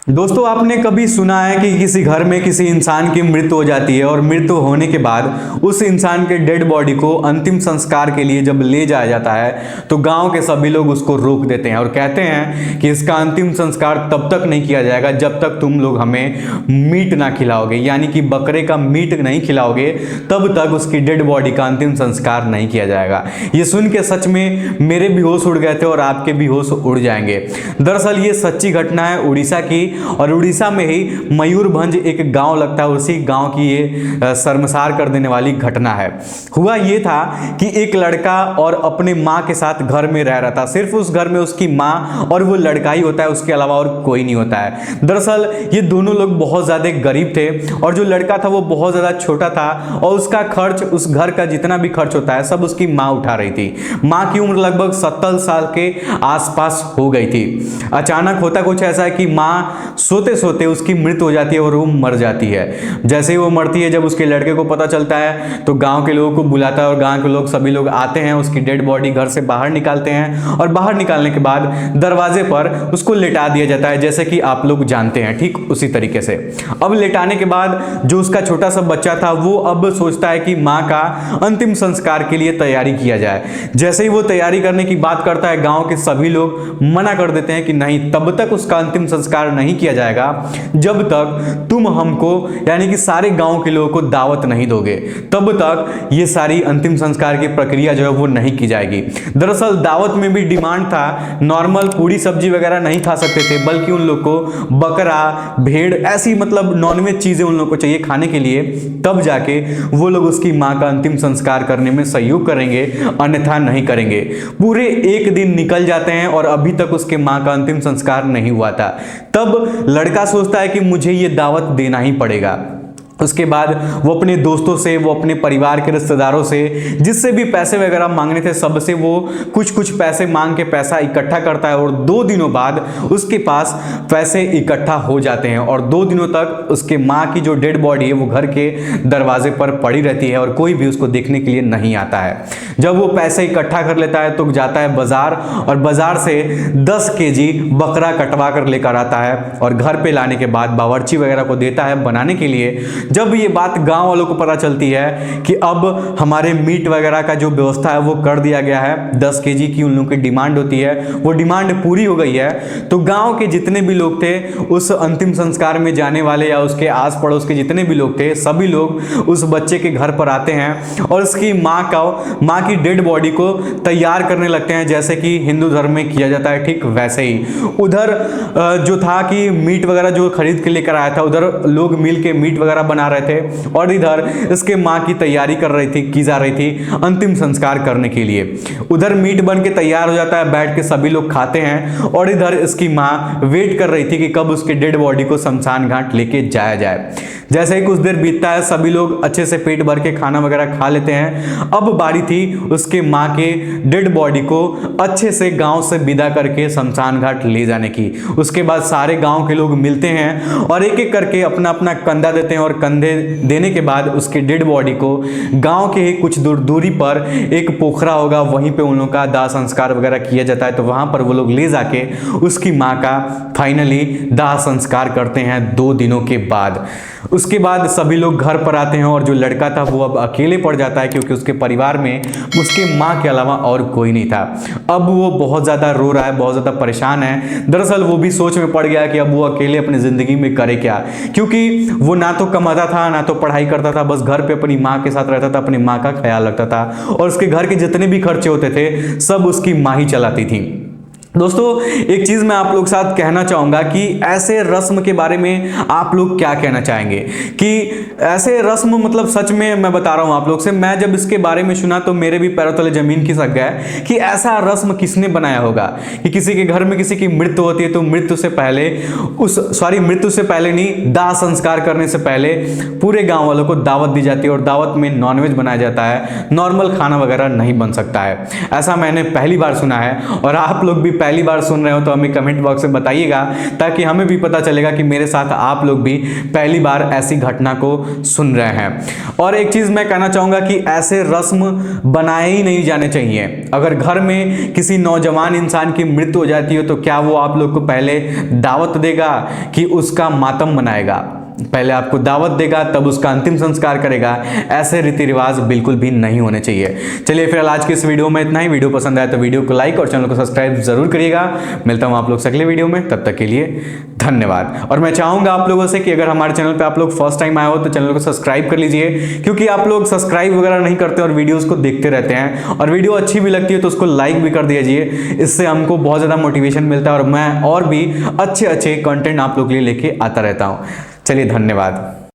दोस्तों, आपने कभी सुना है कि किसी घर में किसी इंसान की मृत्यु हो जाती है और मृत्यु होने के बाद उस इंसान के डेड बॉडी को अंतिम संस्कार के लिए जब ले जाया जाता है तो गांव के सभी लोग उसको रोक देते हैं और कहते हैं कि इसका अंतिम संस्कार तब तक नहीं किया जाएगा जब तक तुम लोग हमें मीट ना खिलाओगे, यानी कि बकरे का मीट नहीं खिलाओगे तब तक उसकी डेड बॉडी का अंतिम संस्कार नहीं किया जाएगा। ये सुन के सच में मेरे भी होश उड़ गए थे और आपके भी होश उड़ जाएंगे। दरअसल ये सच्ची घटना है उड़ीसा की, और उड़ीसा में ही मयूरभंज एक गांव लगता है, उसी गांव की ये शर्मसार कर देने वाली घटना है। हुआ ये था कि एक लड़का और अपने माँ के साथ घर में रह रहा था। सिर्फ उस घर में उसकी माँ और वो लड़का ही होता है, उसके अलावा और कोई नहीं होता है। दरअसल ये दोनों लोग बहुत ज़्यादा गरीब थे और जो लड़का था वो बहुत ज़्यादा छोटा था और उसका खर्च, उस घर का जितना भी खर्च होता है सब उसकी माँ उठा रही थी। माँ की उम्र लगभग 70 साल के आसपास हो गई थी। अचानक होता कुछ ऐसा है कि माँ सोते सोते उसकी मृत्यु हो जाती है और वो मर जाती है। जैसे ही वो मरती है, जब उसके लड़के को पता चलता है तो गांव के लोगों को बुलाता है और गांव के लोग सभी लोग आते हैं, उसकी डेड बॉडी घर से बाहर निकालते हैं और बाहर निकालने के बाद दरवाजे पर उसको लेटा दिया जाता है, जैसे कि आप लोग जानते हैं, ठीक उसी तरीके से। अब लेटाने के बाद जो उसका छोटा सा बच्चा था वो अब सोचता है कि माँ का अंतिम संस्कार के लिए तैयारी किया जाए। जैसे ही वो तैयारी करने की बात करता है, गाँव के सभी लोग मना कर देते हैं कि नहीं, तब तक उसका अंतिम संस्कार नहीं किया जाएगा जब तक तुम हमको, यानी कि सारे गांव के लोगों को दावत नहीं दोगे, तब तक ये सारी अंतिम संस्कार की प्रक्रिया जो है वो नहीं की जाएगी। दरअसल दावत में भी डिमांड था, नॉर्मल पूरी सब्जी वगैरह नहीं खा सकते थे, बल्कि उन लोग को बकरा, भेड़, ऐसी मतलब नॉनवेज चीजें उन लोग को चाहिए खाने के लिए, तब जाके वो लोग उसकी मां का अंतिम संस्कार करने में सहयोग करेंगे, अन्यथा नहीं करेंगे। पूरे एक दिन निकल जाते हैं और अभी तक उसके मां का अंतिम संस्कार नहीं हुआ था। तब लड़का सोचता है कि मुझे ये दावत देना ही पड़ेगा। उसके बाद वो अपने दोस्तों से, वो अपने परिवार के रिश्तेदारों से, जिससे भी पैसे वगैरह मांगने थे सबसे वो कुछ कुछ पैसे मांग के पैसा इकट्ठा करता है और 2 दिनों बाद उसके पास पैसे इकट्ठा हो जाते हैं और 2 दिनों तक उसके माँ की जो डेड बॉडी है वो घर के दरवाजे पर पड़ी रहती है और कोई भी उसको देखने के लिए नहीं आता है। जब वो पैसे इकट्ठा कर लेता है तो जाता है बाजार और बाजार से 10 केजी बकरा कटवा कर लेकर आता है और घर पे लाने के बाद बावर्ची वगैरह को देता है बनाने के लिए। जब ये बात गांव वालों को पता चलती है कि अब हमारे मीट वगैरह का जो व्यवस्था है वो कर दिया गया है, 10 केजी की उन लोगों की डिमांड होती है, वो डिमांड पूरी हो गई है, तो गांव के जितने भी लोग थे, उस अंतिम संस्कार में जाने वाले या उसके आस पड़ोस के जितने भी लोग थे, सभी लोग उस बच्चे के घर पर आते हैं और उसकी माँ की डेड बॉडी को तैयार करने लगते हैं, जैसे कि हिंदू धर्म में किया जाता है, ठीक वैसे ही। उधर जो था कि मीट वगैरह जो खरीद के लेकर आया था, उधर लोग मिल के मीट वगैरह बना रहे थे और इधर इसके माँ की तैयारी की जा रही थी अंतिम संस्कार करने के लिए। उधर मीट बन के तैयार हो जाता है, बैठ के सभी लोग खाते हैं और इधर इसकी माँ वेट कर रही थी कि कब उसके डेड बॉडी को शमशान घाट लेके जाया जाए। जैसे ही कुछ देर बीतता है, सभी लोग अच्छे से पेट भर के खाना वगैरह खा लेते हैं। अब बारी थी उसके माँ के डेड बॉडी को अच्छे से गांव से विदा करके शमशान घाट ले जाने की। उसके बाद सारे गांव के लोग मिलते हैं और एक एक करके अपना अपना कंधा देते हैं और कंधे देने के बाद उसके डेड बॉडी को गांव के ही कुछ दूरी पर एक पोखरा होगा, वहीं पे उन लोगों का दाह संस्कार वगैरह किया जाता है। तो वहां पर वो लोग ले जाके उसकी माँ का फाइनली दाह संस्कार करते हैं 2 दिनों के बाद। उसके बाद सभी लोग घर पर आते हैं और जो लड़का था वो अब अकेले पड़ जाता है, क्योंकि उसके परिवार में उसके माँ के अलावा और कोई नहीं था। अब वो बहुत ज़्यादा रो रहा है, बहुत ज़्यादा परेशान है। दरअसल वो भी सोच में पड़ गया कि अब वो अकेले अपनी ज़िंदगी में करे क्या, क्योंकि वो ना तो कमाता था ना तो पढ़ाई करता था, बस घर पे अपनी माँ के साथ रहता था, अपनी माँ का ख्याल रखता था और उसके घर के जितने भी खर्चे होते थे सब उसकी माँ ही चलाती थी। दोस्तों, एक चीज मैं आप लोग के साथ कहना चाहूंगा कि ऐसे रस्म के बारे में आप लोग क्या कहना चाहेंगे कि ऐसे रस्म, मतलब सच में मैं बता रहा हूं आप लोग से, मैं जब इसके बारे में सुना तो मेरे भी पैरों तले जमीन खिसक गया कि ऐसा रस्म किसने बनाया होगा कि किसी के घर में किसी की मृत्यु होती है तो मृत्यु से पहले नहीं, दाह संस्कार करने से पहले पूरे गांव वालों को दावत दी जाती है और दावत में नॉनवेज बनाया जाता है, नॉर्मल खाना वगैरह नहीं बन सकता है। ऐसा मैंने पहली बार सुना है और आप लोग भी पहली बार सुन रहे हो तो हमें कमेंट बॉक्स में बताइएगा, ताकि हमें भी पता चलेगा कि मेरे साथ आप लोग भी पहली बार ऐसी घटना को सुन रहे हैं। और एक चीज़ मैं कहना चाहूँगा कि ऐसे रस्म बनाए ही नहीं जाने चाहिए। अगर घर में किसी नौजवान इंसान की मृत्यु हो जाती है तो क्या वो आप लोग को पहले दावत देगा कि उसका मातम मनाएगा? पहले आपको दावत देगा तब उसका अंतिम संस्कार करेगा। ऐसे रीति रिवाज बिल्कुल भी नहीं होने चाहिए। चलिए फिर आज की इस वीडियो में इतना ही। वीडियो पसंद आया तो वीडियो को लाइक और चैनल को सब्सक्राइब जरूर करिएगा। मिलता हूं आप लोग से अगले वीडियो में, तब तक के लिए धन्यवाद। और मैं चाहूंगा आप लोगों से कि अगर हमारे चैनल पे आप लोग फर्स्ट टाइम आए हो तो चैनल को सब्सक्राइब कर लीजिए, क्योंकि आप लोग सब्सक्राइब वगैरह नहीं करते और वीडियोस को देखते रहते हैं, और वीडियो अच्छी भी लगती है तो उसको लाइक भी कर दीजिए। इससे हमको बहुत ज़्यादा मोटिवेशन मिलता है और मैं और भी अच्छे अच्छे कंटेंट आप लोग के लिए लेके आता रहता हूँ। चलिए धन्यवाद।